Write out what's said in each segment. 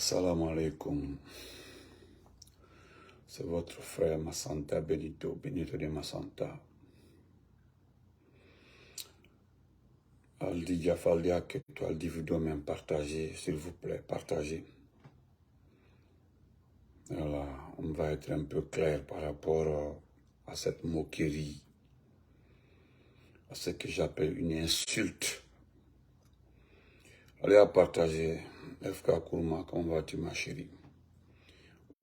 Assalamu alaikum. C'est votre frère Massanta Benito, Benito de Massanta. Aldi Jafaldia, que toi, Aldi vidéo même partagez, s'il vous plaît, partagez. Voilà, on va être un peu clair par rapport à cette moquerie, à ce que j'appelle une insulte. Allez à partager. FK Kourma, comment vas-tu ma chérie?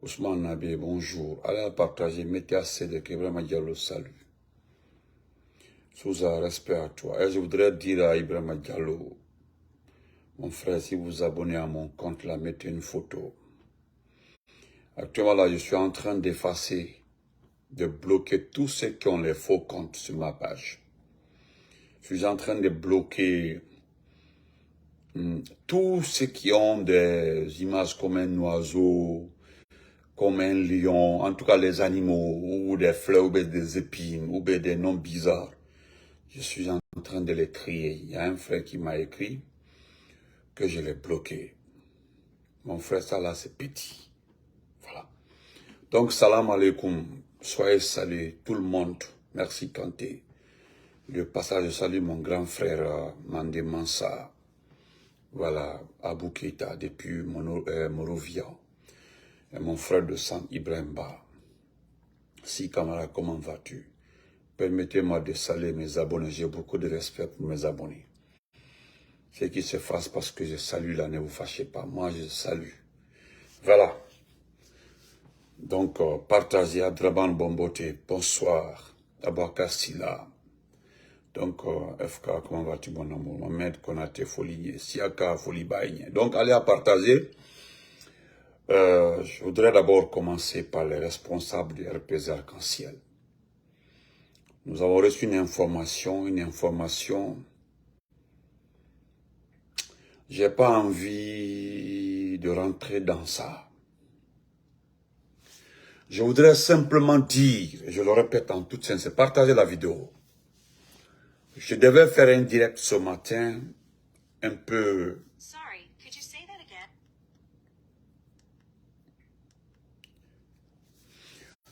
Ousmane Nabi, bonjour. Allez à partager, mettez assez de Ibrahima Diallo, salut. Souza, respect à toi. Et je voudrais dire à Ibrahima Diallo, mon frère, si vous vous abonnez à mon compte, là, mettez une photo. Actuellement, là, je suis en train d'effacer, de bloquer tous ceux qui ont les faux comptes sur ma page. Je suis en train de bloquer tous ceux qui ont des images comme un oiseau, comme un lion, en tout cas les animaux, ou des fleurs, ou des épines, ou des noms bizarres. Je suis en train de les crier. Il y a un frère qui m'a écrit que je l'ai bloqué. Mon frère, ça là, c'est petit. Voilà. Donc, salam alaikum. Soyez salués, tout le monde. Merci Kanté. Le passage, je salue mon grand frère Mandé Mansa. Voilà, Abou Keita, depuis Morovia. Et mon frère de sang, Ibrahim Ba. Si, camarade, comment vas-tu? Permettez-moi de saluer mes abonnés. J'ai beaucoup de respect pour mes abonnés. Ce qui se fasse parce que je salue là, ne vous fâchez pas. Moi, je salue. Voilà. Donc, partagez à Draban Bombote. Bonsoir. Abakar Silla. Donc, FK, comment vas-tu, mon amour? Mohamed Konate Foligné. Siaka Folibaïgne. Donc, allez à partager. Je voudrais d'abord commencer par les responsables du RPZ Arc-en-Ciel. Nous avons reçu une information. J'ai pas envie de rentrer dans ça. Je voudrais simplement dire, et je le répète en toute sincérité, partagez la vidéo. Je devais faire un direct ce matin, un peu... Sorry, could you say that again?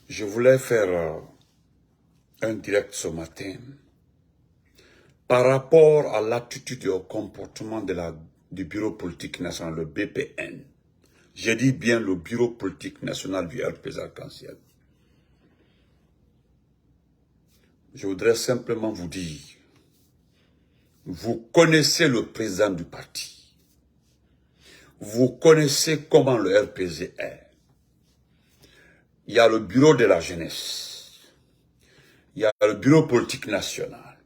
Je voulais faire un direct ce matin par rapport à l'attitude et au comportement du Bureau politique national, le BPN. Je dis bien le Bureau politique national du RPZ Arc-en-Ciel. Je voudrais simplement vous dire, vous connaissez le président du parti. Vous connaissez comment le RPZ est. Il y a le bureau de la jeunesse. Il y a le bureau politique national.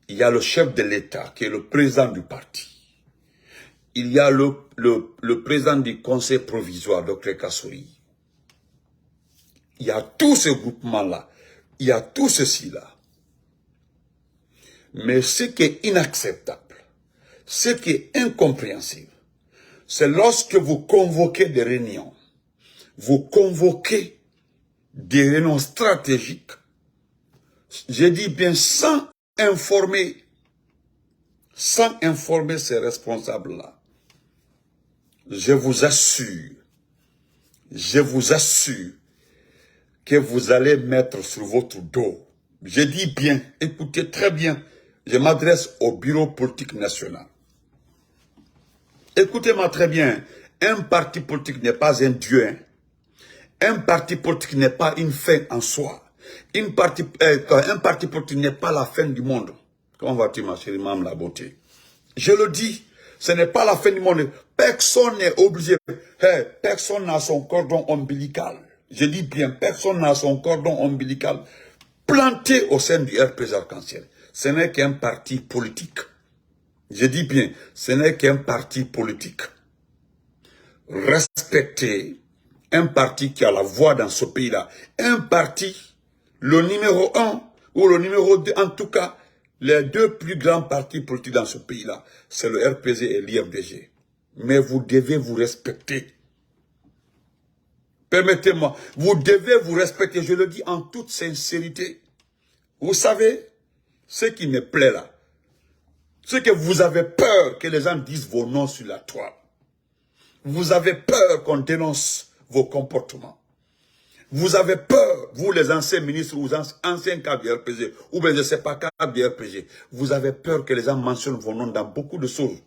Il y a le chef de l'État qui est le président du parti. Il y a le président du conseil provisoire, Dr Kassouri. Il y a tous ces groupements-là. Il y a tout ceci-là. Mais ce qui est inacceptable, ce qui est incompréhensible, c'est lorsque vous convoquez des réunions, vous convoquez des réunions stratégiques, je dis bien sans informer ces responsables-là. Je vous assure que vous allez mettre sur votre dos. Je dis bien, écoutez très bien, je m'adresse au bureau politique national. Écoutez-moi très bien, un parti politique n'est pas un dieu. Hein. Un parti politique n'est pas une fin en soi. Un parti politique n'est pas la fin du monde. Comment vas-tu, ma chérie, Mme la beauté? Je le dis, ce n'est pas la fin du monde. Personne n'est obligé. Hey, personne n'a son cordon ombilical. Je dis bien, personne n'a son cordon ombilical planté au sein du RPZ Arc-en-Ciel. Ce n'est qu'un parti politique. Je dis bien, ce n'est qu'un parti politique. Respectez un parti qui a la voix dans ce pays-là. Un parti, le numéro 1 ou le numéro 2, en tout cas, les deux plus grands partis politiques dans ce pays-là, c'est le RPZ et l'IFDG. Mais vous devez vous respecter. Permettez-moi, vous devez vous respecter, je le dis en toute sincérité. Vous savez, ce qui me plaît là, c'est que vous avez peur que les gens disent vos noms sur la toile. Vous avez peur qu'on dénonce vos comportements. Vous avez peur, vous les anciens ministres ou anciens cadres du RPG, ou bien je ne sais pas cadres du RPG, vous avez peur que les gens mentionnent vos noms dans beaucoup de choses.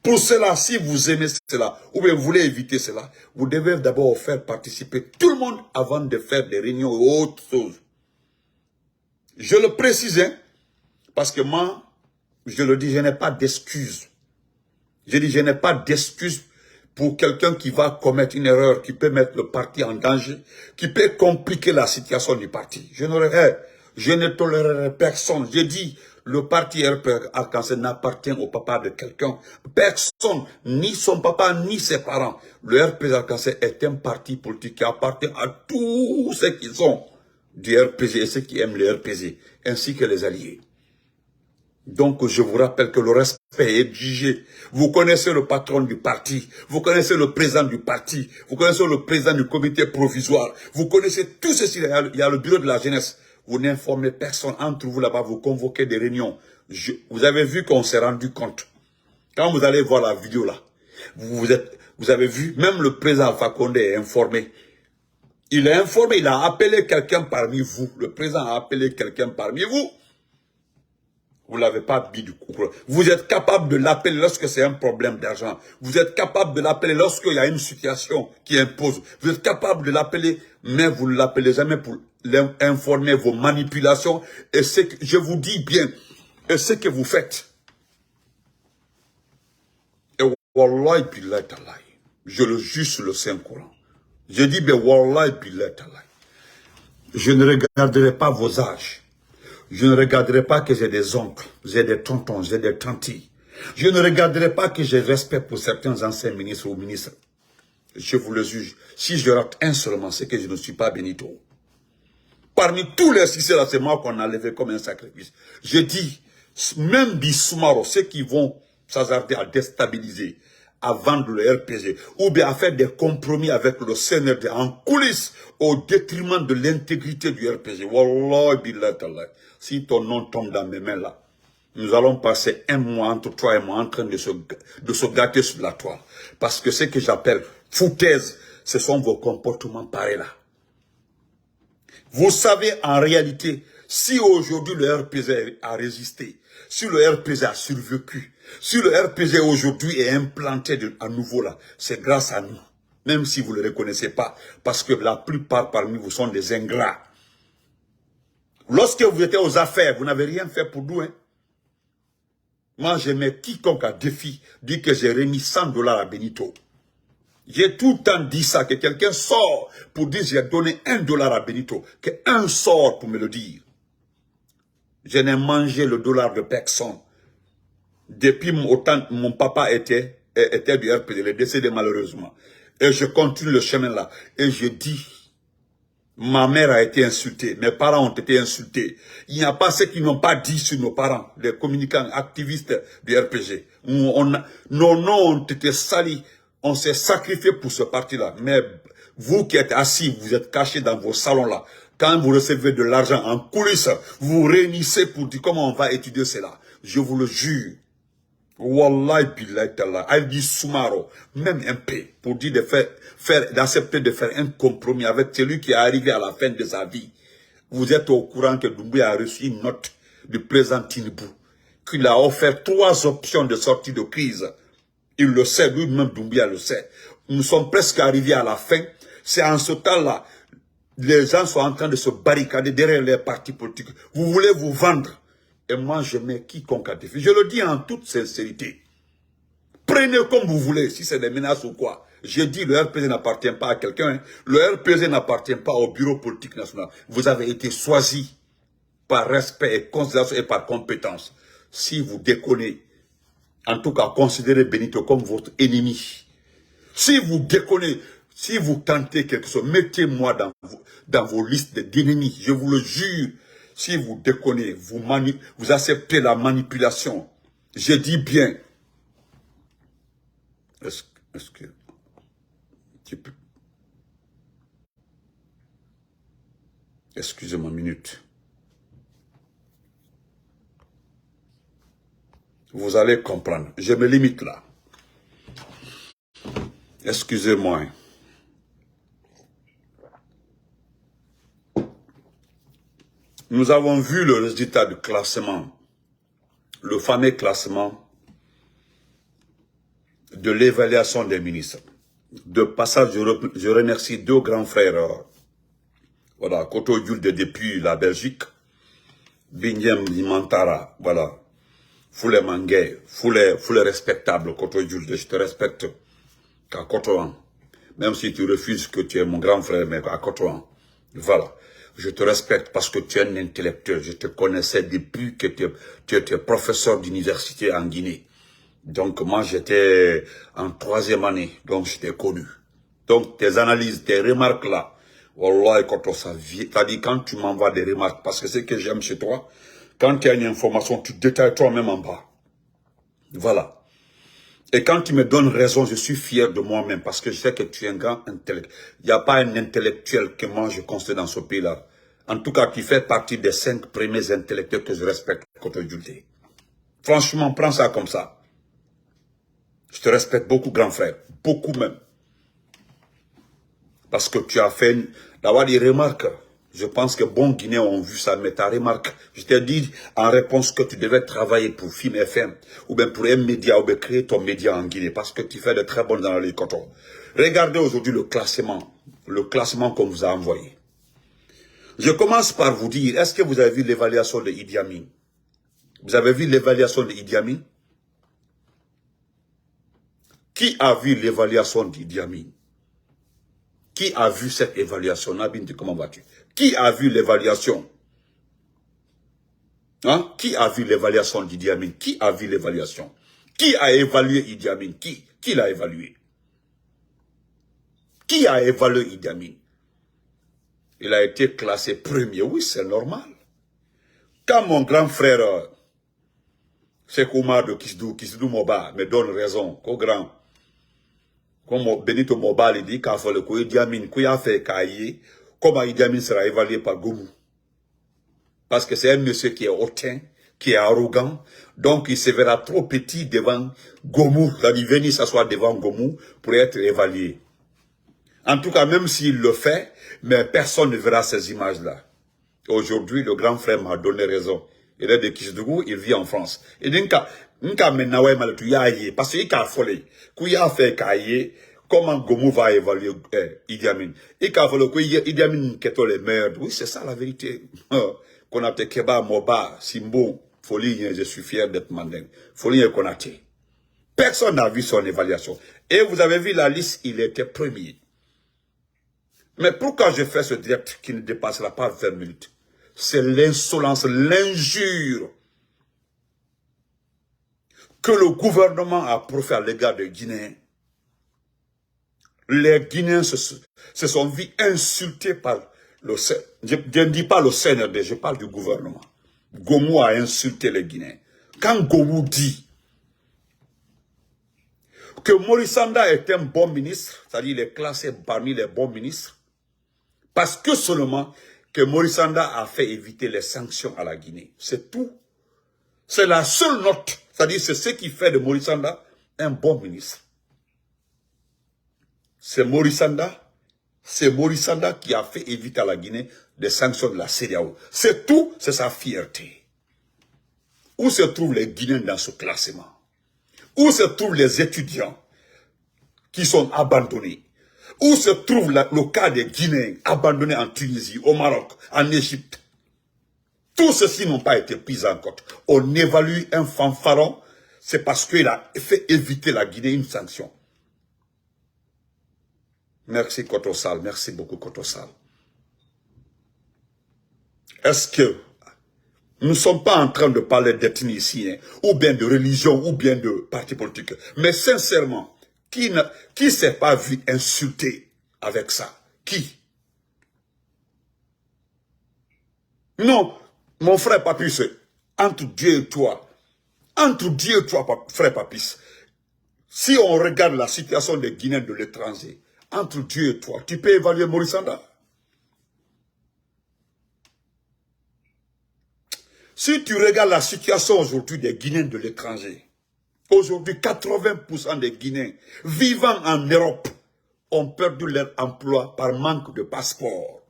Pour cela, si vous aimez cela, ou bien vous voulez éviter cela, vous devez d'abord faire participer tout le monde avant de faire des réunions ou autres choses. Je le précise, hein, parce que moi, je le dis, je n'ai pas d'excuses. Je dis, je n'ai pas d'excuses pour quelqu'un qui va commettre une erreur, qui peut mettre le parti en danger, qui peut compliquer la situation du parti. Je ne tolérerai personne. J'ai dit, le parti RP Arc-en-Ciel n'appartient au papa de quelqu'un. Personne, ni son papa, ni ses parents. Le RP Arc-en-Ciel est un parti politique qui appartient à tous ceux qui sont du RPG et ceux qui aiment le RPG, ainsi que les alliés. Donc, je vous rappelle que le respect est exigé. Vous connaissez le patron du parti, vous connaissez le président du parti, vous connaissez le président du comité provisoire, vous connaissez tout ceci. Il y a le bureau de la jeunesse. Vous n'informez personne entre vous là-bas, vous convoquez des réunions. Vous avez vu qu'on s'est rendu compte. Quand vous allez voir la vidéo là, vous avez vu, même le président Alpha Condé est informé. Il est informé, il a appelé quelqu'un parmi vous. Le président a appelé quelqu'un parmi vous. Vous ne l'avez pas mis du coup. Vous êtes capable de l'appeler lorsque c'est un problème d'argent. Vous êtes capable de l'appeler lorsqu'il y a une situation qui impose. Vous êtes capable de l'appeler, mais vous ne l'appelez jamais pour informer vos manipulations. Et ce que je vous dis bien, et ce que vous faites. Et wallahi billahi talahi, je le juge sur le Saint-Coran. Je dis, ben wallahi billahi talahi, je ne regarderai pas vos âges. Je ne regarderai pas que j'ai des oncles, j'ai des tontons, j'ai des tantilles. Je ne regarderai pas que j'ai respect pour certains anciens ministres ou ministres. Je vous le juge. Si je rate un seulement, c'est que je ne suis pas Benito. Parmi tous les six, c'est moi qu'on a levé comme un sacrifice. Je dis, même Bissoumaro, ceux qui vont s'hasarder à déstabiliser, à vendre le RPG, ou bien à faire des compromis avec le CNRD en coulisses, au détriment de l'intégrité du RPG. Wallah, billah, tallah. Si ton nom tombe dans mes mains là, nous allons passer un mois, entre toi et moi, en train de se gâter sur la toile. Parce que ce que j'appelle foutaise, ce sont vos comportements pareils là. Vous savez en réalité, si aujourd'hui le RPG a résisté, si le RPG a survécu, si le RPG aujourd'hui est implanté à nouveau là, c'est grâce à nous. Même si vous ne le reconnaissez pas, parce que la plupart parmi vous sont des ingrats. Lorsque vous étiez aux affaires, vous n'avez rien fait pour nous. Hein? Moi, je mets quiconque à défi, dit que j'ai remis $100 à Benito. J'ai tout le temps dit ça, que quelqu'un sort pour dire j'ai donné $1 à Benito, qu'un sort pour me le dire. Je n'ai mangé le dollar de personne. Depuis mon papa était du RPG, il est décédé malheureusement. Et je continue le chemin là. Et je dis, ma mère a été insultée, mes parents ont été insultés. Il n'y a pas ceux qui n'ont pas dit sur nos parents, les communicants, activistes du RPG. Nos noms ont été salis, on s'est sacrifié pour ce parti-là. Mais vous qui êtes assis, vous êtes cachés dans vos salons là. Quand vous recevez de l'argent en coulisses, vous vous réunissez pour dire comment on va étudier cela. Je vous le jure. Wallahi billahi tallah, Aldi Soumaro, même un peu, pour dire d'accepter de faire un compromis avec celui qui est arrivé à la fin de sa vie. Vous êtes au courant que Doumbouya a reçu une note du président Tinibou, qu'il a offert 3 options de sortie de crise. Il le sait, lui-même Doumbouya le sait. Nous sommes presque arrivés à la fin. C'est en ce temps-là, les gens sont en train de se barricader derrière les partis politiques. Vous voulez vous vendre. Et moi, je mets quiconque à défi. Je le dis en toute sincérité. Prenez comme vous voulez, si c'est des menaces ou quoi. J'ai dit, le RPG n'appartient pas à quelqu'un. Hein. Le RPG n'appartient pas au bureau politique national. Vous avez été choisi par respect et considération et par compétence. Si vous déconnez, en tout cas, considérez Benito comme votre ennemi. Si vous déconnez, si vous tentez quelque chose, mettez-moi dans vos listes d'ennemis. Je vous le jure. Si vous déconnez, vous acceptez la manipulation. Je dis bien. Est-ce que tu peux... Excusez-moi une minute. Vous allez comprendre. Je me limite là. Excusez-moi. Nous avons vu le résultat du classement, le fameux classement de l'évaluation des ministres. De passage, je remercie deux grands frères, voilà, Koto Julde depuis la Belgique, Binyem Mantara, voilà, Foule Mangé, Foule respectable, Koto Julde, je te respecte, à Kotoan. Même si tu refuses que tu es mon grand frère, mais à Kotoan. Voilà. Je te respecte parce que tu es un intellectuel. Je te connaissais depuis que tu étais professeur d'université en Guinée. Donc, moi, j'étais en 3e année. Donc, je t'ai connu. Donc, tes analyses, tes remarques là, Wallah, c'est-à-dire quand tu m'envoies des remarques, parce que c'est ce que j'aime chez toi, quand tu as une information, tu détailles toi-même en bas. Voilà. Et quand tu me donnes raison, je suis fier de moi-même parce que je sais que tu es un grand intellectuel. Il n'y a pas un intellectuel que moi je considère dans ce pays-là. En tout cas, tu fais partie des 5 premiers intellectuels que je respecte contre Julde. Franchement, prends ça comme ça. Je te respecte beaucoup, grand frère. Beaucoup même. Parce que tu as fait d'avoir des remarques. Je pense que bons Guinéens ont vu ça, mais ta remarque, je t'ai dit en réponse que tu devais travailler pour Film FM, ou bien pour un média, ou bien créer ton média en Guinée, parce que tu fais de très bonnes analyses. Regardez aujourd'hui le classement qu'on vous a envoyé. Je commence par vous dire, est-ce que vous avez vu l'évaluation de Idi Amin? Vous avez vu l'évaluation de Idi Amin? Qui a vu l'évaluation d'Idi Amin? Qui a vu cette évaluation? Nabin, comment vas-tu? Qui a vu l'évaluation? Hein? Qui a vu l'évaluation d'Idi Amin? Qui a vu l'évaluation? Qui a évalué Idi Amin? Qui l'a évalué? Qui a évalué Idi Amin? Il a été classé premier. Oui, c'est normal. Quand mon grand frère, Sekouma de Kisdou Moba, me donne raison, qu'au grand, comme Benito Moba dit, qu'il faut le Idi Amin, qu'il a fait Kaye, comment Idi Amin sera évalué par Gomu? Parce que c'est un monsieur qui est hautain, qui est arrogant, donc il se verra trop petit devant Gomu, c'est-à-dire venir s'asseoir devant Gomu pour être évalué. En tout cas, même s'il le fait, mais personne ne verra ces images-là. Aujourd'hui, le grand frère m'a donné raison. Il est de Kisdougou, il vit en France. Il dit parce qu'il a volé, qu'il a fait Kaye, comment Gomu va évaluer Idi Amin? Il a volé, Idi Amin qui est les meilleurs. Oui, c'est ça la vérité. Konate Keba, Moba, Simbo, Folie, je suis fier d'être mandingue. Folie et Konate. Personne n'a vu son évaluation. Et vous avez vu la liste, il était premier. Mais pourquoi je fais ce direct qui ne dépassera pas 20 minutes? C'est l'insolence, l'injure que le gouvernement a proféré à l'égard des Guinéens. Les Guinéens se sont vus insultés par le CNRD. Je ne dis pas le CNRD, je parle du gouvernement. Gomu a insulté les Guinéens. Quand Gomu dit que Maurice Sanda est un bon ministre, c'est-à-dire il est classé parmi les bons ministres, parce que seulement que Maurice Sanda a fait éviter les sanctions à la Guinée. C'est tout. C'est la seule note, c'est-à-dire c'est ce qui fait de Maurice Sanda un bon ministre. C'est Maurice Sanda qui a fait éviter à la Guinée des sanctions de la CEDEAO. C'est tout, c'est sa fierté. Où se trouvent les Guinéens dans ce classement? Où se trouvent les étudiants qui sont abandonnés? Où se trouve le cas des Guinéens abandonnés en Tunisie, au Maroc, en Égypte? Tous ceux-ci n'ont pas été pris en compte. On évalue un fanfaron, c'est parce qu'il a fait éviter la Guinée une sanction. Merci Kotosal, merci beaucoup Kotosal. Est-ce que nous ne sommes pas en train de parler d'ethnie ici, hein, ou bien de religion, ou bien de parti politique, mais sincèrement, qui s'est pas vu insulter avec ça? Qui? Non, mon frère Papis, entre Dieu et toi, frère Papis, si on regarde la situation des Guinéens de l'étranger, entre Dieu et toi, tu peux évaluer Maurice Sanda? Si tu regardes la situation aujourd'hui des Guinéens de l'étranger, Aujourd'hui, 80% des Guinéens vivant en Europe ont perdu leur emploi par manque de passeport.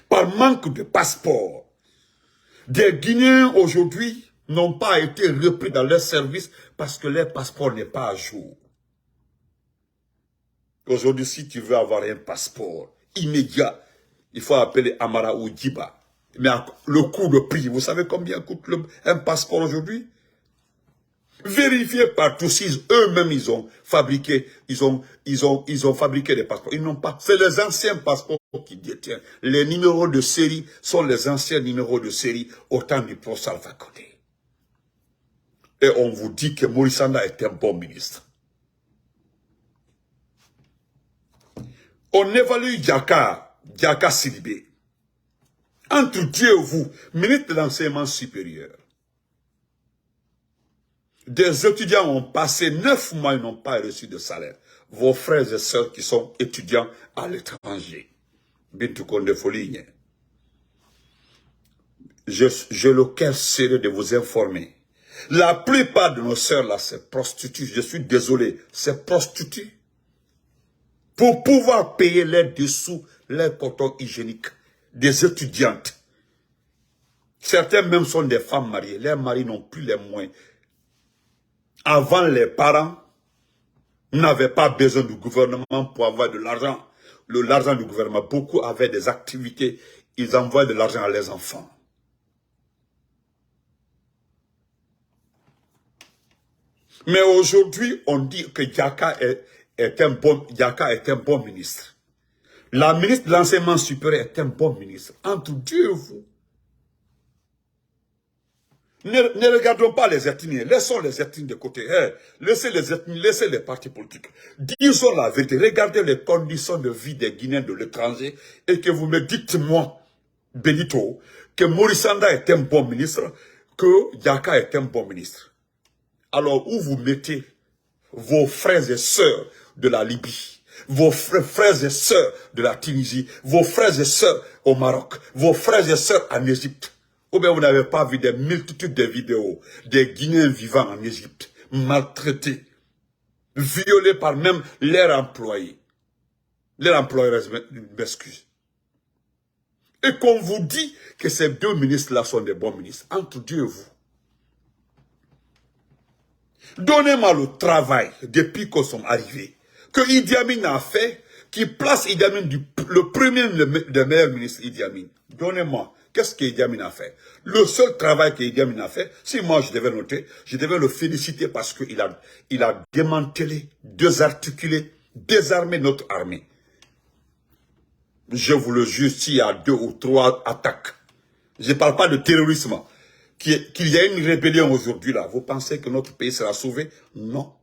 Par manque de passeport. Des Guinéens aujourd'hui n'ont pas été repris dans leur service parce que leur passeport n'est pas à jour. Aujourd'hui, si tu veux avoir un passeport immédiat, il faut appeler Amara ou Djiba. Mais le coût de prix, vous savez combien coûte un passeport aujourd'hui? Vérifiez partout si eux-mêmes ils ont fabriqué, ils ont fabriqué des passeports. Ils n'ont pas. C'est les anciens passeports qui détiennent. Les numéros de série sont les anciens numéros de série au temps du professeur Alpha Condé. Et on vous dit que Maurice Sanda est un bon ministre. On évalue Diaka Sidibé. Entre Dieu et vous, ministre de l'enseignement supérieur. Des étudiants ont passé 9 mois, ils n'ont pas reçu de salaire. Vos frères et sœurs qui sont étudiants à l'étranger. Bintou Konde Foligné. J'ai le cœur sérieux de vous informer. La plupart de nos sœurs là, c'est prostituées. Je suis désolé, c'est prostituées. Pour pouvoir payer les dessous, les cotons hygiéniques des étudiantes. Certains même sont des femmes mariées. Les maris n'ont plus les moyens. Avant, les parents n'avaient pas besoin du gouvernement pour avoir de l'argent. L'argent du gouvernement, beaucoup avaient des activités. Ils envoyaient de l'argent à leurs enfants. Mais aujourd'hui, on dit que Diaka est un bon ministre. La ministre de l'enseignement supérieur est un bon ministre. Entre Dieu et vous. Ne regardons pas les ethnies, laissons les ethnies de côté. Laissez les ethnies, laissez les partis politiques. Disons la vérité, regardez les conditions de vie des Guinéens de l'étranger et que vous me dites, moi, Benito, que Maurice Sanda est un bon ministre, que Diaka est un bon ministre. Alors, où vous mettez vos frères et sœurs de la Libye, vos frères et sœurs de la Tunisie, vos frères et sœurs au Maroc, vos frères et sœurs en Égypte? Ou bien vous n'avez pas vu des multitudes de vidéos des Guinéens vivant en Égypte, maltraités, violés par même leurs employés. Leurs employés m'excusent. Et qu'on vous dit que ces deux ministres-là sont des bons ministres. Entre Dieu et vous. Donnez-moi le travail depuis qu'on sont arrivés. Que Idi Amin a fait, qui place Idi Amin le premier des meilleurs ministres Idi Amin. Donnez-moi. Qu'est-ce qu'Idi Amin a fait? Le seul travail qu'Idi Amin a fait, si moi je devais noter, je devais le féliciter parce qu'il a démantelé, désarticulé, désarmé notre armée. Je vous le jure, s'il y a 2 ou 3 attaques, je ne parle pas de terrorisme, qu'il y a une rébellion aujourd'hui là, vous pensez que notre pays sera sauvé? Non.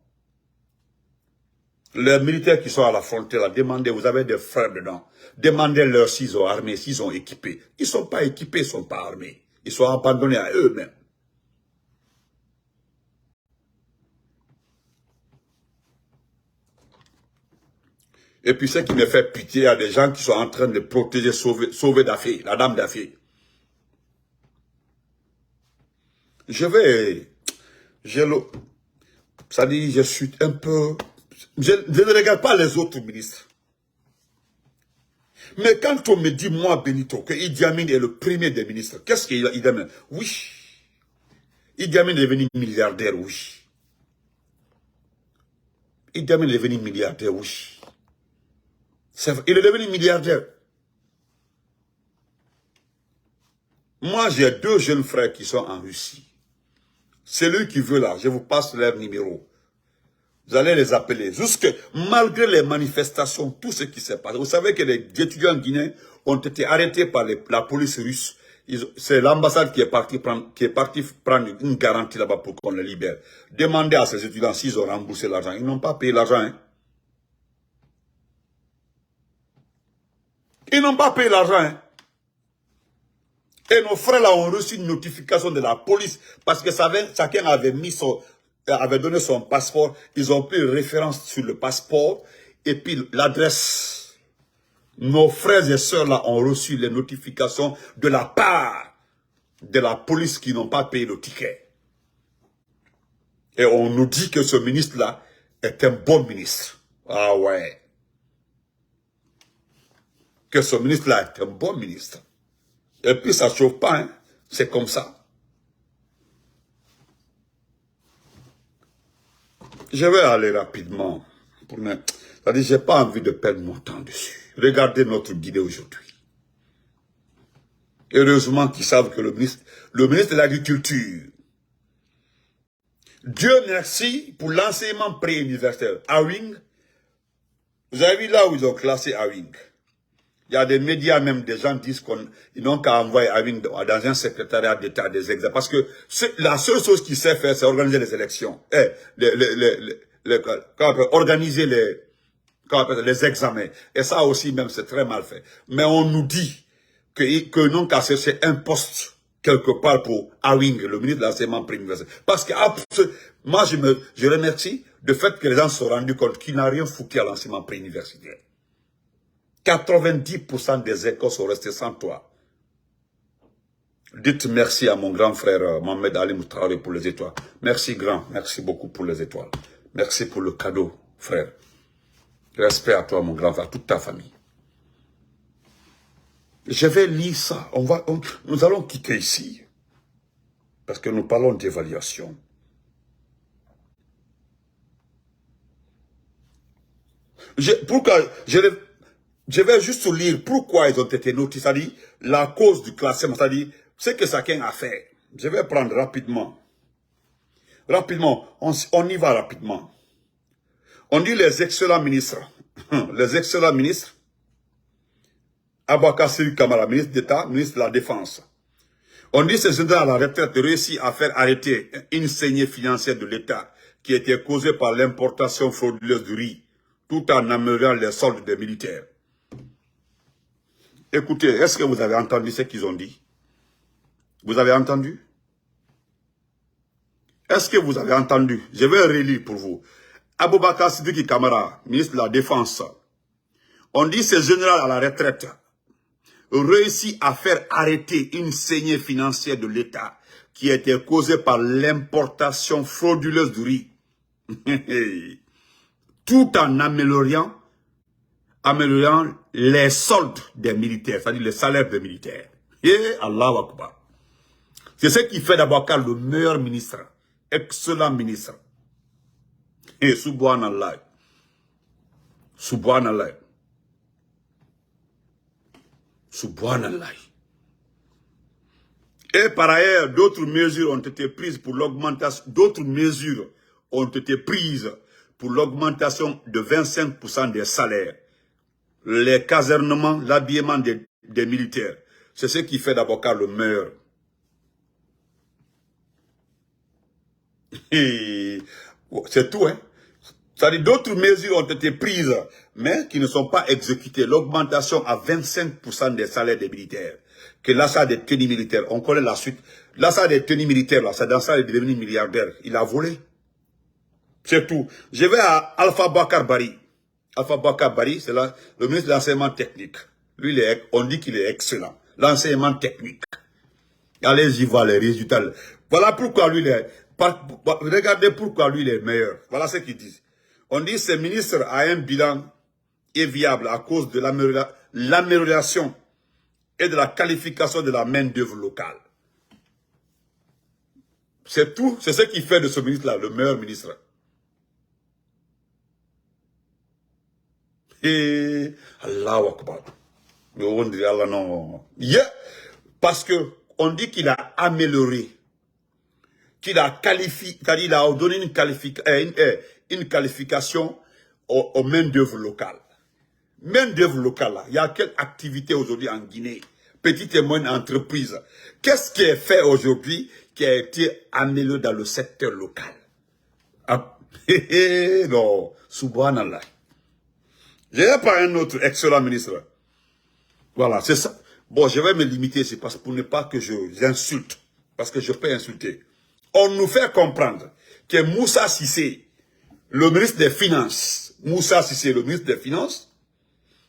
Les militaires qui sont à la frontière, là, demandez, vous avez des frères dedans. Demandez-leur s'ils ont armé, s'ils ont équipé. Ils ne sont pas équipés, ils ne sont pas armés. Ils sont abandonnés à eux-mêmes. Et puis ce qui me fait pitié, il y a des gens qui sont en train de protéger, sauver Daffé, la dame Daffé. Ça dit, je suis un peu... Je ne regarde pas les autres ministres. Mais quand on me dit, moi, Benito, que Idi Amin est le premier des ministres, qu'est-ce qu'il a Idi Amin? Oui. Idi Amin est devenu milliardaire, oui. Idi Amin est devenu milliardaire, oui. Il est devenu milliardaire. Moi, j'ai 2 jeunes frères qui sont en Russie. Celui qui veut là, je vous passe leur numéro. Vous allez les appeler. Jusque, malgré les manifestations, tout ce qui s'est passé. Vous savez que les étudiants guinéens ont été arrêtés par la police russe. C'est l'ambassade qui est partie prendre une garantie là-bas pour qu'on les libère. Demandez à ces étudiants s'ils ont remboursé l'argent. Ils n'ont pas payé l'argent. Hein. Ils n'ont pas payé l'argent. Hein. Et nos frères là ont reçu une notification de la police parce que chacun avait donné son passeport. Ils ont pris une référence sur le passeport et puis l'adresse. Nos frères et sœurs là ont reçu les notifications de la part de la police qui n'ont pas payé le ticket. Et on nous dit que ce ministre-là est un bon ministre. Ah ouais. Que ce ministre-là est un bon ministre. Et puis ça ne chauffe pas, hein. C'est comme ça. Je vais aller rapidement. C'est-à-dire, je n'ai pas envie de perdre mon temps dessus. Regardez notre guide aujourd'hui. Heureusement qu'ils savent que le ministre de l'Agriculture, Dieu merci pour l'enseignement pré-universitaire. Awing, vous avez vu là où ils ont classé Awing. Il y a des médias même, des gens disent qu'ils n'ont qu'à envoyer Awing dans un secrétariat d'État des examens. Parce que la seule chose qu'il sait faire, c'est organiser les élections. Organiser les examens. Et ça aussi même, c'est très mal fait. Mais on nous dit que non qu'à chercher un poste quelque part pour Awing, le ministre de l'enseignement pré-universitaire. Parce que moi, je remercie le fait que les gens se sont rendus compte qu'il n'a rien foutu à l'enseignement pré-universitaire. 90% des écoles sont restées sans toi. Dites merci à mon grand frère Mohamed Ali Moutraoré pour les étoiles. Merci grand, merci beaucoup pour les étoiles. Merci pour le cadeau, frère. Respect à toi, mon grand frère, toute ta famille. Je vais lire ça. Nous allons quitter ici. Parce que nous parlons d'évaluation. Je vais juste lire pourquoi ils ont été notés, c'est-à-dire la cause du classement, c'est-à-dire ce que chacun a fait. Je vais prendre rapidement. Rapidement, on y va rapidement. On dit les excellents ministres. Les excellents ministres. Aboubacar Siriki Kamara, ministre d'État, ministre de la Défense. On dit ces généraux à la retraite réussi à faire arrêter une saignée financière de l'État qui était causée par l'importation frauduleuse du riz, tout en améliorant les soldes des militaires. Écoutez, est-ce que vous avez entendu ce qu'ils ont dit? Vous avez entendu? Est-ce que vous avez entendu? Je vais relire pour vous. Aboubacar Sidiki Kamara, ministre de la Défense. On dit ces généraux à la retraite réussi à faire arrêter une saignée financière de l'État qui était causée par l'importation frauduleuse du riz. Tout en améliorant les soldes des militaires, c'est-à-dire les salaires des militaires. Et Allahu Akbar. C'est ce qui fait d'Aboubacar le meilleur ministre, excellent ministre. Et subhanallah. Subhanallah. Subhanallah. Et par ailleurs, d'autres mesures ont été prises pour l'augmentation, de 25% des salaires. Les casernements, l'habillement des militaires. C'est ce qui fait d'Aboubacar le meilleur. C'est tout, hein. C'est-à-dire d'autres mesures ont été prises, mais qui ne sont pas exécutées. L'augmentation à 25% des salaires des militaires. Que l'achat des tenues militaires, on connaît la suite. L'achat des tenues militaires, là, c'est dans ça qu'il est devenu milliardaire. Il a volé. C'est tout. Je vais à Alpha Bakar Bari. Alpha Bakar Bari, c'est le ministre de l'enseignement technique. Lui, on dit qu'il est excellent. L'enseignement technique. Allez-y voir les résultats. Voilà pourquoi lui, regardez pourquoi lui, il est meilleur. Voilà ce qu'ils disent. On dit que ce ministre a un bilan viable à cause de l'amélioration et de la qualification de la main-d'œuvre locale. C'est tout. C'est ce qui fait de ce ministre-là le meilleur ministre. Et Allahu Akbar. On dit Allah non. Yeah. Parce que on dit qu'il a amélioré, qu'il a qualifié, c'est-à-dire il a donné une qualification aux main-d'œuvre locales. Main-d'œuvre locale, là, il y a quelle activité aujourd'hui en Guinée? Petite et moyenne entreprise. Qu'est-ce qui est fait aujourd'hui qui a été amélioré dans le secteur local? Ah, non, subhanallah. Je n'ai pas un autre excellent ministre. Voilà, c'est ça. Bon, je vais me limiter ici parce que pour ne pas que j'insulte, parce que je peux insulter. On nous fait comprendre que Moussa Cissé, le ministre des Finances,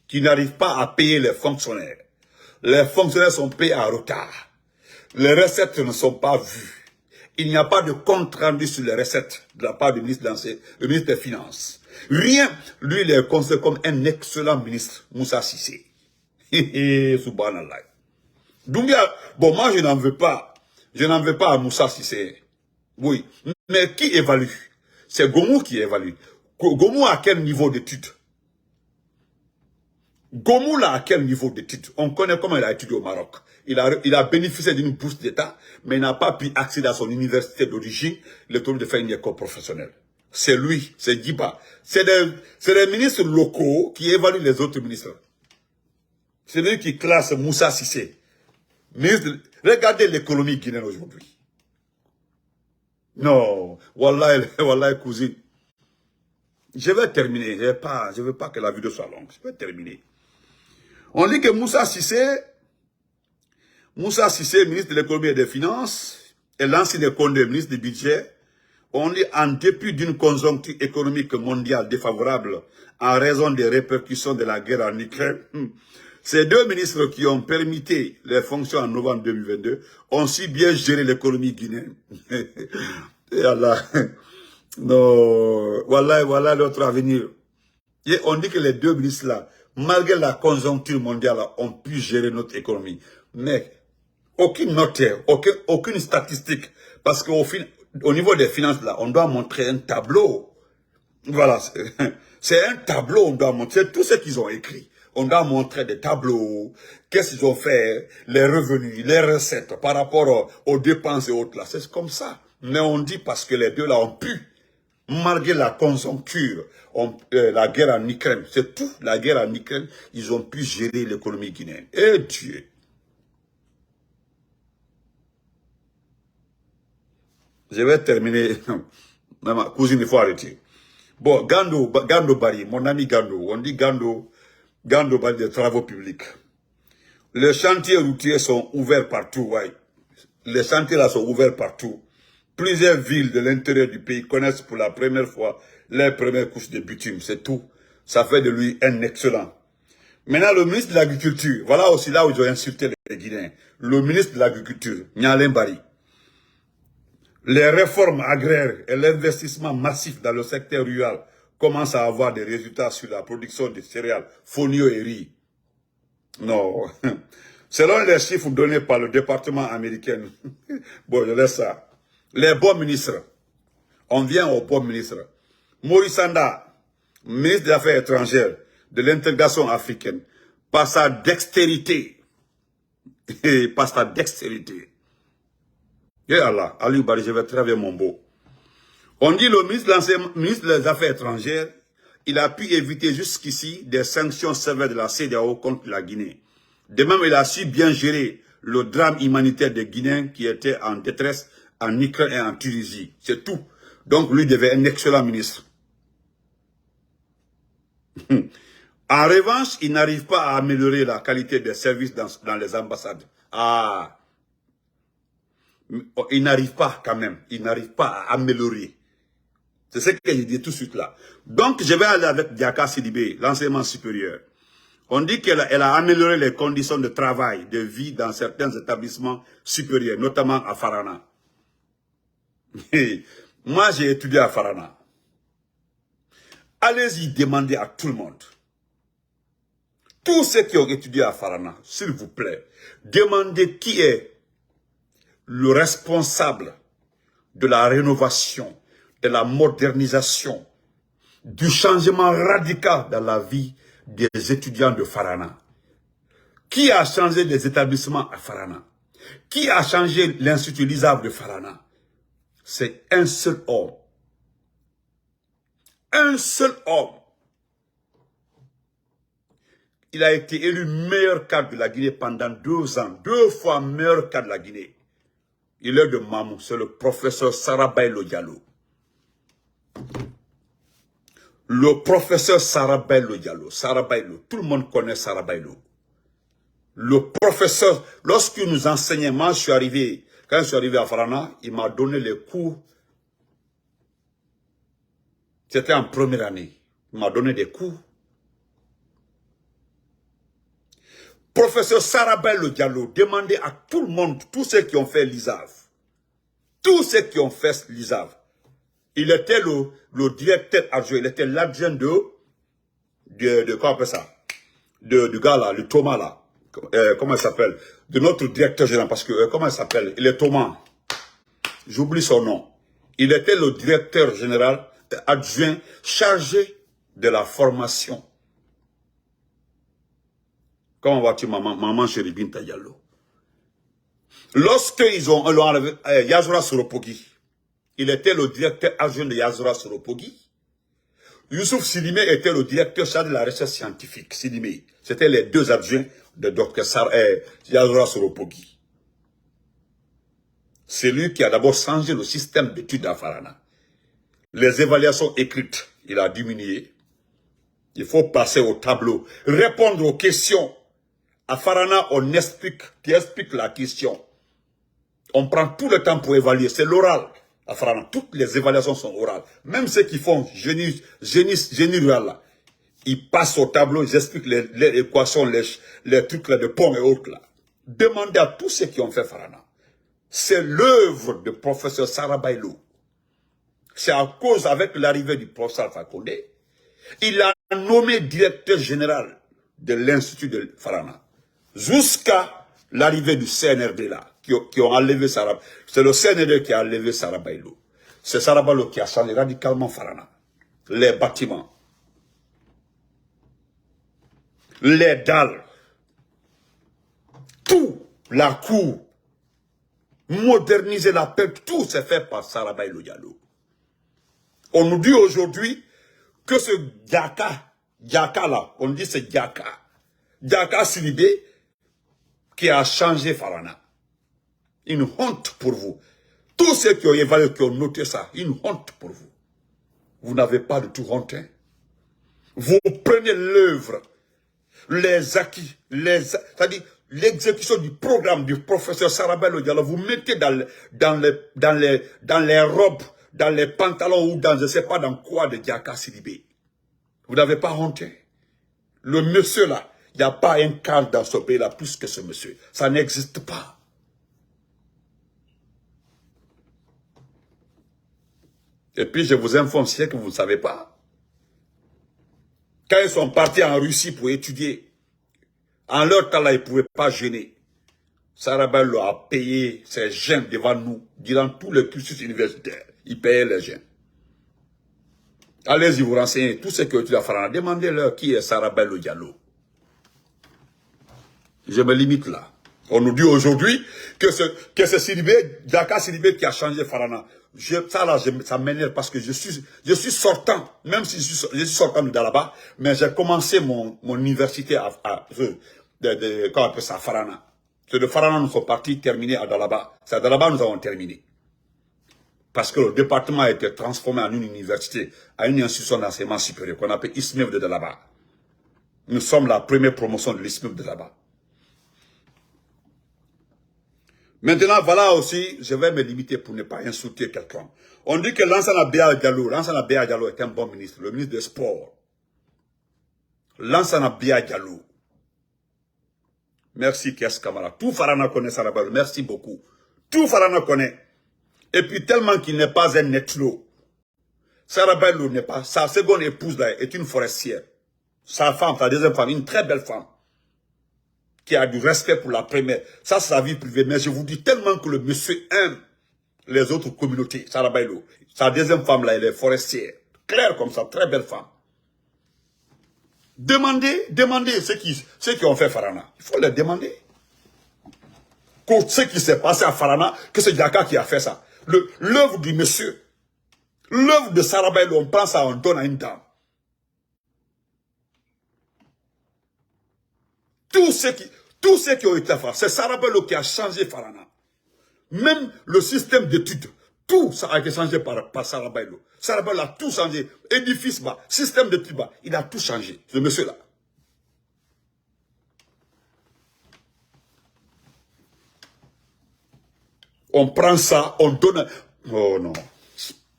qui n'arrive pas à payer les fonctionnaires. Les fonctionnaires sont payés en retard. Les recettes ne sont pas vues. Il n'y a pas de compte rendu sur les recettes de la part du ministre, le ministre des Finances. Rien. Lui, il est considéré comme un excellent ministre, Moussa Cissé. Subhanallah. Doumbia, bon, moi, je n'en veux pas. Je n'en veux pas à Moussa Cissé. Oui. Mais qui évalue? C'est Gomou qui évalue. Gomou à quel niveau d'études? Gomou là à quel niveau d'études? On connaît comment il a étudié au Maroc. Il a bénéficié d'une bourse d'État, mais il n'a pas pu accéder à son université d'origine, le temps de faire une école professionnelle. C'est lui, c'est Djiba. C'est les ministres locaux qui évaluent les autres ministres. C'est lui qui classe Moussa Cissé. Regardez l'économie guinéenne aujourd'hui. Non, Wallah, cousine. Je vais terminer. Je veux pas que la vidéo soit longue. Je vais terminer. On dit que Moussa Cissé, ministre de l'économie et des finances, et l'ancien Condé, ministre du budget, on dit en dépit d'une conjoncture économique mondiale défavorable en raison des répercussions de la guerre en Ukraine, ces deux ministres qui ont permis les fonctions en novembre 2022 ont si bien géré l'économie guinéenne. Et Allah. Non, voilà notre avenir. Et on dit que les deux ministres-là, malgré la conjoncture mondiale, ont pu gérer notre économie. Mais aucune note, aucune statistique, parce qu'au niveau des finances, là, on doit montrer un tableau. Voilà, c'est un tableau, on doit montrer tout ce qu'ils ont écrit. On doit montrer des tableaux, qu'est-ce qu'ils ont fait, les revenus, les recettes par rapport aux dépenses et autres là. C'est comme ça. Mais on dit parce que les deux là ont pu, malgré la conjoncture, la guerre en Ukraine, c'est tout, la guerre en Ukraine, ils ont pu gérer l'économie guinéenne. Et Dieu. Je vais terminer. Ma cousine, il faut arrêter. Bon, Gando Bari, mon ami Gando, on dit Gando Bari des travaux publics. Les chantiers routiers sont ouverts partout, ouais. Les chantiers là sont ouverts partout. Plusieurs villes de l'intérieur du pays connaissent pour la première fois les premières couches de bitume, c'est tout. Ça fait de lui un excellent. Maintenant, le ministre de l'Agriculture, voilà aussi là où ils ont insulté les Guinéens. Le ministre de l'Agriculture, Nyalem Bari. Les réformes agraires et l'investissement massif dans le secteur rural commencent à avoir des résultats sur la production de céréales, fonio et riz. Non. Selon les chiffres donnés par le département américain, bon, je laisse ça. Les bons ministres, on vient aux bons ministres. Maurice Sanda, ministre des Affaires étrangères, de l'intégration africaine, par sa dextérité, et Allah, Ali Bari, je vais travailler mon beau. On dit le ministre des Affaires étrangères, il a pu éviter jusqu'ici des sanctions sévères de la CEDEAO contre la Guinée. De même, il a su bien gérer le drame humanitaire des Guinéens qui étaient en détresse en Ukraine et en Tunisie. C'est tout. Donc, lui devait être un excellent ministre. En revanche, il n'arrive pas à améliorer la qualité des services dans les ambassades. Ah, il n'arrive pas quand même. Il n'arrive pas à améliorer. C'est ce que je dis tout de suite là. Donc, je vais aller avec Diaka Sidibé, l'enseignement supérieur. On dit qu'elle a amélioré les conditions de travail, de vie dans certains établissements supérieurs, notamment à Farana. Moi, j'ai étudié à Farana. Allez-y demander à tout le monde. Tous ceux qui ont étudié à Farana, s'il vous plaît, demandez qui est le responsable de la rénovation, de la modernisation, du changement radical dans la vie des étudiants de Farana. Qui a changé les établissements à Farana? Qui a changé l'Institut Lisab de Farana? C'est un seul homme. Un seul homme. Il a été élu meilleur cadre de la Guinée pendant 2 ans. 2 fois meilleur cadre de la Guinée. Il est de Mamou, c'est le professeur Sarabaïlo Diallo. Le professeur Sarabaïlo Diallo. Sarabaïlo, tout le monde connaît Sarabaïlo. Le professeur, lorsqu'il nous enseignait, moi je suis arrivé, quand je suis arrivé à Farana, il m'a donné les cours. C'était en première année. Il m'a donné des cours. Professeur Sarabaïlo Diallo, demandez à tout le monde, tous ceux qui ont fait l'ISAV, Tous ceux qui ont fait l'ISAV. Il était le directeur adjoint, il était l'adjoint de comment on appelle ça? Du gars là, le Thomas là. Comment il s'appelle? De notre directeur général, parce que, comment il s'appelle? Il est Thomas. J'oublie son nom. Il était le directeur général adjoint chargé de la formation. Comment vas-tu, maman Chéribine Diallo? Lorsqu'ils l'ont enlevé, Yazora Soropogui, il était le directeur adjoint de Yazora Soropogui. Youssouf Sidimé était le directeur chargé de la recherche scientifique. Sidimé. C'était les deux adjoints de Dr. Yazora Soropogui. C'est lui qui a d'abord changé le système d'études à Farana. Les évaluations écrites, il a diminué. Il faut passer au tableau, répondre aux questions. À Farana, on explique, tu expliques la question. On prend tout le temps pour évaluer. C'est l'oral. À Farana, toutes les évaluations sont orales. Même ceux qui font génie rural, là, ils passent au tableau, ils expliquent les équations, les trucs là, de pont et autres. Là. Demandez à tous ceux qui ont fait Farana. C'est l'œuvre du professeur Sarah Bailo. C'est à cause, avec l'arrivée du professeur Fakonde, il a nommé directeur général de l'Institut de Farana. Jusqu'à l'arrivée du CNRD là, qui ont enlevé Sarah. C'est le CNRD qui a enlevé Sarah Bailo. C'est Sarah Bailo qui a changé radicalement Farana. Les bâtiments. Les dalles. Tout. La cour. Moderniser la paix. Tout s'est fait par Sarah Bailo Diallo. On nous dit aujourd'hui que ce Diaka là, on dit c'est Diaka Sidibé qui a changé Farana. Une honte pour vous. Tous ceux qui ont évalué, qui ont noté ça, une honte pour vous. Vous n'avez pas du tout honte. Hein? Vous prenez l'œuvre, les acquis, c'est-à-dire l'exécution du programme du professeur Sarabello Diallo, vous mettez dans les robes, dans les pantalons ou dans je ne sais pas dans quoi de Diaka Sidibé. Vous n'avez pas honte. Hein? Le monsieur là, il n'y a pas un cadre dans ce pays là plus que ce monsieur. Ça n'existe pas. Et puis je vous informe, si c'est que vous ne savez pas. Quand ils sont partis en Russie pour étudier, en leur temps là, ils ne pouvaient pas gêner. Sarabello a payé ses jeunes devant nous, durant tout le cursus universitaire. Il payait les jeunes. Allez-y vous renseigner, tous ceux qui ont étudié à Farana, demandez-leur qui est Sarabello Diallo. Je me limite là. On nous dit aujourd'hui que c'est Sidibé, Diaka Sidibé qui a changé Farana. Ça m'énerve parce que je suis sortant, même si je suis sortant de là-bas, mais j'ai commencé mon université comment on appelle ça, à Farana. Ceux de Farana nous sont partis terminer à Dalaba. C'est à Dalaba nous avons terminé. Parce que le département a été transformé en une université, à une institution d'enseignement supérieur qu'on appelle ISMEV de Dalaba. Nous sommes la première promotion de l'ISMEV de Dalaba. Maintenant, voilà aussi, je vais me limiter pour ne pas insulter quelqu'un. On dit que Lansana Béa Diallo est un bon ministre, le ministre des Sports. Lansana Béa Diallo. Merci, Kies Kamara. Tout Farana connaît Sarabalo, merci beaucoup. Tout Farana connaît. Et puis, tellement qu'il n'est pas un netlo. Sarabalo n'est pas, sa seconde épouse là est une forestière. Sa femme, sa deuxième femme, une très belle femme. Qui a du respect pour la première. Ça, c'est sa vie privée. Mais je vous dis tellement que le monsieur aime les autres communautés. Sarabailo. Sa deuxième femme, là, elle est forestière. Claire comme ça, très belle femme. Demandez ceux qui ont fait Farana. Il faut les demander. Ce qui s'est passé à Farana, que c'est Diaka qui a fait ça. L'œuvre du monsieur, l'œuvre de Sarabailo, on prend ça, on donne à une dame. Tous ceux qui ont été à Farana, c'est Sarabello qui a changé Farana. Même le système d'études, tout ça a été changé par Sarabello. Sarabello a tout changé. Édifice bas, système d'études bas, il a tout changé, ce monsieur-là. On prend ça, on donne... Oh non.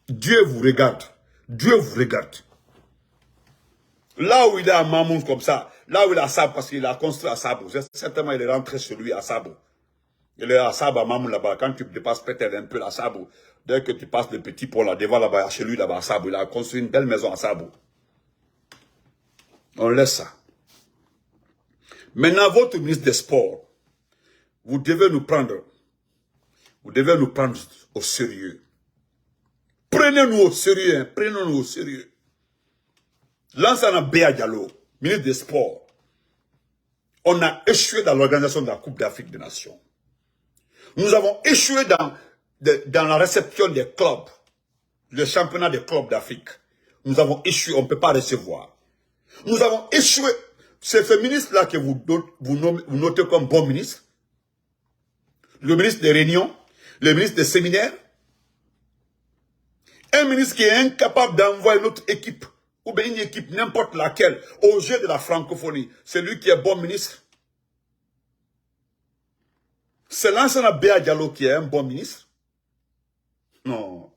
Dieu vous regarde. Dieu vous regarde. Là où il est à Mamoun comme ça, là où il est à Sabre, parce qu'il a construit à Sabre, certainement il est rentré chez lui à Sabre. Et le Assab à Mamou là-bas, quand tu dépasses peut-être un peu la Sabou, dès que tu passes le petit pont là, devant là-bas, chez lui là-bas, à Sabou, il a construit une belle maison à Sabou. On laisse ça. Maintenant, votre ministre des Sports, vous devez nous prendre au sérieux. Prenez-nous au sérieux, hein, prenez-nous au sérieux. Lansana Béa Diallo, ministre des Sports, on a échoué dans l'organisation de la Coupe d'Afrique des Nations. Nous avons échoué dans la réception des clubs, le championnat des clubs d'Afrique. Nous avons échoué, on ne peut pas recevoir. Nous avons échoué. C'est ce ministre-là que vous notez comme bon ministre. Le ministre des réunions, le ministre des séminaires. Un ministre qui est incapable d'envoyer notre équipe, ou bien une équipe, n'importe laquelle, au jeu de la francophonie. C'est lui qui est bon ministre. C'est Lansana Béa Diallo qui est un bon ministre. Non.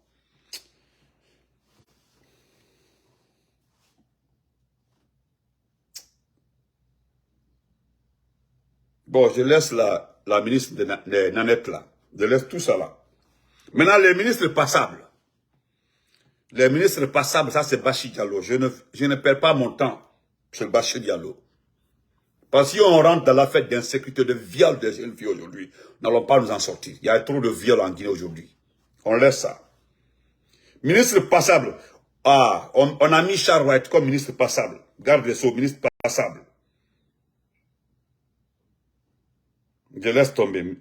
Bon, je laisse la ministre de Nanette là. Je laisse tout ça là. Maintenant, les ministres passables. Les ministres passables, ça c'est Bachi Diallo. Je ne perds pas mon temps sur Bachi Diallo. Parce que si on rentre dans la fête d'insécurité, de viol des jeunes filles aujourd'hui, nous n'allons pas nous en sortir. Il y a trop de viols en Guinée aujourd'hui. On laisse ça. Ministre passable. Ah, on a mis Charles Wright comme ministre passable. Garde les sceaux, ministre passable. Je laisse tomber.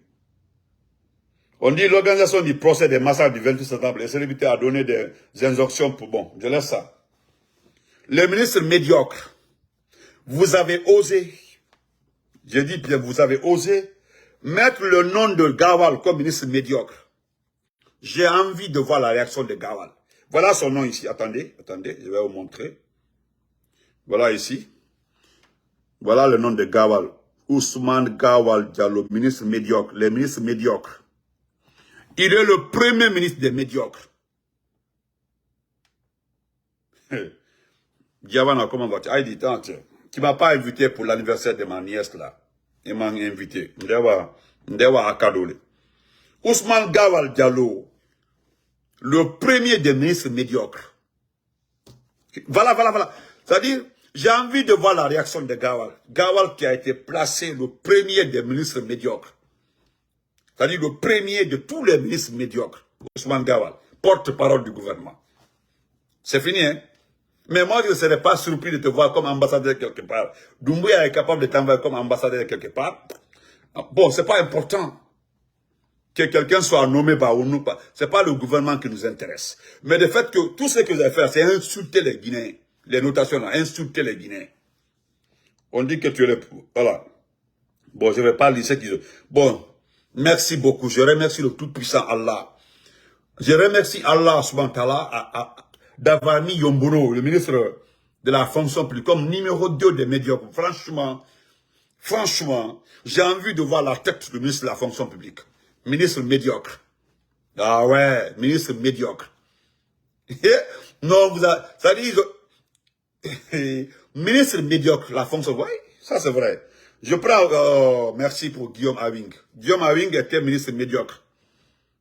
On dit l'organisation du procès des massacres du 28 septembre, les célébrités a donné des injonctions pour bon. Je laisse ça. Les ministres médiocres, vous avez osé, je dis bien, vous avez osé mettre le nom de Gawal comme ministre médiocre. J'ai envie de voir la réaction de Gawal. Voilà son nom ici. Attendez, je vais vous montrer. Voilà ici. Voilà le nom de Gawal. Ousmane Gawal Diallo, ministre médiocre. Les ministres médiocres. Il est le premier ministre des médiocres. Diavana, comment vas-tu? Ah, il dit, tiens, tu ne m'as pas invité pour l'anniversaire de ma nièce là. Il m'a invité. Ndewa Akadole. Ousmane Gawal Diallo, le premier des ministres médiocres. Voilà. C'est-à-dire, j'ai envie de voir la réaction de Gawal. Gawal qui a été placé le premier des ministres médiocres. C'est-à-dire le premier de tous les ministres médiocres. Ousmane Gawal, porte-parole du gouvernement. C'est fini, hein? Mais moi, je ne serais pas surpris de te voir comme ambassadeur quelque part. Doumbouya est capable de t'envoyer comme ambassadeur quelque part. Bon, c'est pas important que quelqu'un soit nommé par nous. C'est pas le gouvernement qui nous intéresse. Mais le fait que tout ce que vous avez fait, c'est insulter les Guinéens. Les notations, là, insulter les Guinéens. On dit que tu es le... Voilà. Bon, je ne vais pas lire ce qu'ils... Bon, merci beaucoup. Je remercie le Tout-Puissant Allah. Je remercie Allah, subhanahu wa ta'ala, d'avoir mis Yombono, le ministre de la fonction publique, comme numéro 2 des médiocres. Franchement, j'ai envie de voir la tête du ministre de la fonction publique. Ministre médiocre. Ah ouais, ministre médiocre. Non, ça dit, ministre médiocre, la fonction, oui, ça c'est vrai. Je prends, merci pour Guillaume Awing. Guillaume Awing était ministre médiocre.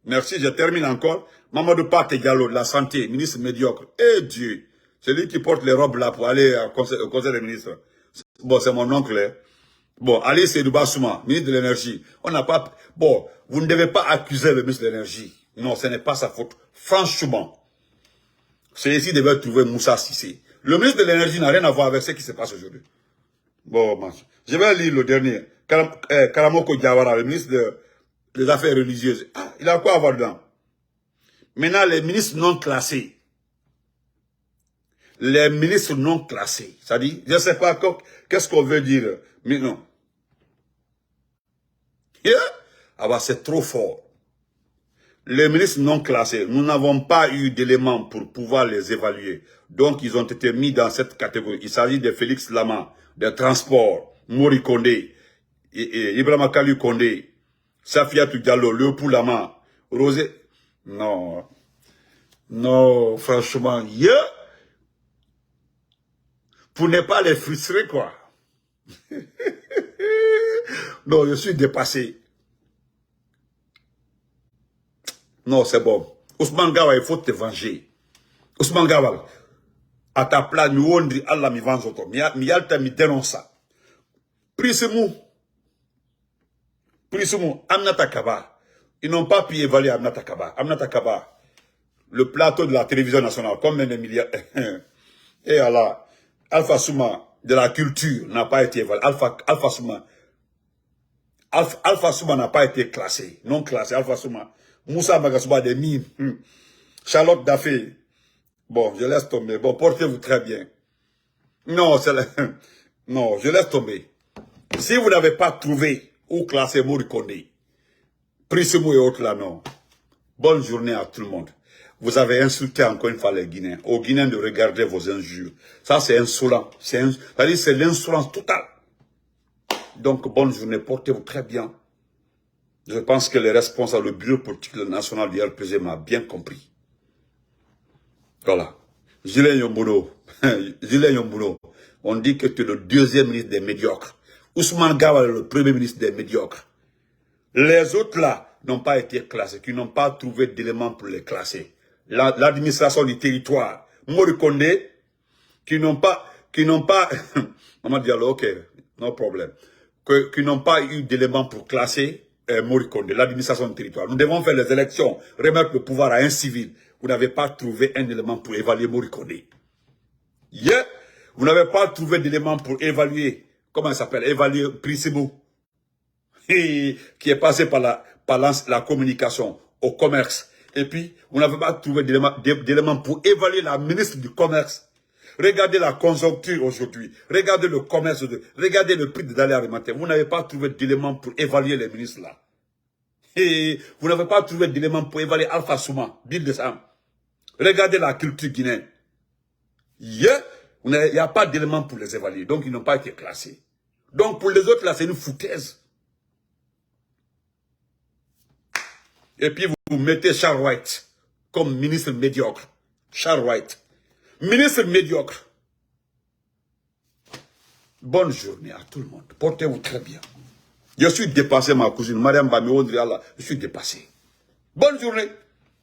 Merci, je termine encore. Mamadou Pate Diallo, de la santé, ministre médiocre. Eh Dieu, c'est lui qui porte les robes là pour aller au conseil des ministres. Bon, c'est mon oncle. Hein. Bon, Ali Seydou Bassouma, ministre de l'énergie. On n'a pas... Bon, vous ne devez pas accuser le ministre de l'énergie. Non, ce n'est pas sa faute. Franchement. C'est ici que devait trouver Moussa Sissé. Le ministre de l'énergie n'a rien à voir avec ce qui se passe aujourd'hui. Bon, je vais lire le dernier. Karamoko Diawara, le ministre des Affaires religieuses. Ah, il a quoi à voir dedans? Maintenant, les ministres non classés. Les ministres non classés. C'est-à-dire, je ne sais pas qu'est-ce qu'on veut dire. Mais non. Yeah? Ah bah, c'est trop fort. Les ministres non classés, nous n'avons pas eu d'éléments pour pouvoir les évaluer. Donc, ils ont été mis dans cette catégorie. Il s'agit de Félix Lama, des transports, Mori Kondé, Ibrahima Kalu Kondé, Safiatou Diallo, Léopold Lama, Rosé. Non. Non, franchement, pour ne pas les frustrer, quoi. Non, je suis dépassé. Non, c'est bon. Ousmane Gawal, il faut te venger. Ousmane Gawal, à ta place, nous on dit Allah mi venge auto. Mi alta mi dénonce ça. Prismou, Aminata Kaba. Ils n'ont pas pu évaluer Aminata Kaba. Aminata Kaba, le plateau de la télévision nationale, combien de milliards. Et Allah, Alpha Souma, de la culture, n'a pas été évalué. Alpha Souma n'a pas été classé. Non classé, Alpha Souma. Moussa Magasouba des mines. Charlotte Dafé. Bon, je laisse tomber. Bon, portez-vous très bien. Non, non, je laisse tomber. Si vous n'avez pas trouvé où classer Morikondé, Prismou et autres là, non. Bonne journée à tout le monde. Vous avez insulté encore une fois les Guinéens. Aux Guinéens de regarder vos injures. Ça, c'est insolent. C'est-à-dire, c'est l'insolence totale. Donc, bonne journée. Portez-vous très bien. Je pense que les responsables, le bureau politique national du RPG m'a bien compris. Voilà. Julien Yombono. Julien Yombono. On dit que tu es le deuxième ministre des médiocres. Ousmane Gawal est le premier ministre des médiocres. Les autres là n'ont pas été classés, qui n'ont pas trouvé d'éléments pour les classer. L'administration du territoire, Morikondé, qui n'ont pas, Maman Diallo, ok, no problème, qui n'ont pas eu d'éléments pour classer Morikondé, l'administration du territoire. Nous devons faire les élections, remettre le pouvoir à un civil. Vous n'avez pas trouvé un élément pour évaluer Morikondé. Yeah. Vous n'avez pas trouvé d'élément pour évaluer, comment il s'appelle, évaluer Prismou, qui est passé par la communication au commerce. Et puis, vous n'avez pas trouvé d'éléments pour évaluer la ministre du commerce. Regardez la conjoncture aujourd'hui. Regardez le commerce. Regardez le prix de denrées alimentaires. Vous n'avez pas trouvé d'éléments pour évaluer les ministres là. Et vous n'avez pas trouvé d'éléments pour évaluer Alpha Souma, Bill de Sam. Regardez la culture guinéenne. Yeah. Il n'y a pas d'éléments pour les évaluer. Donc, ils n'ont pas été classés. Donc, pour les autres, là, c'est une foutaise. Et puis, vous mettez Charles White comme ministre médiocre. Charles White. Ministre médiocre. Bonne journée à tout le monde. Portez-vous très bien. Je suis dépassé, ma cousine. Mariam Bami, je suis dépassé. Bonne journée.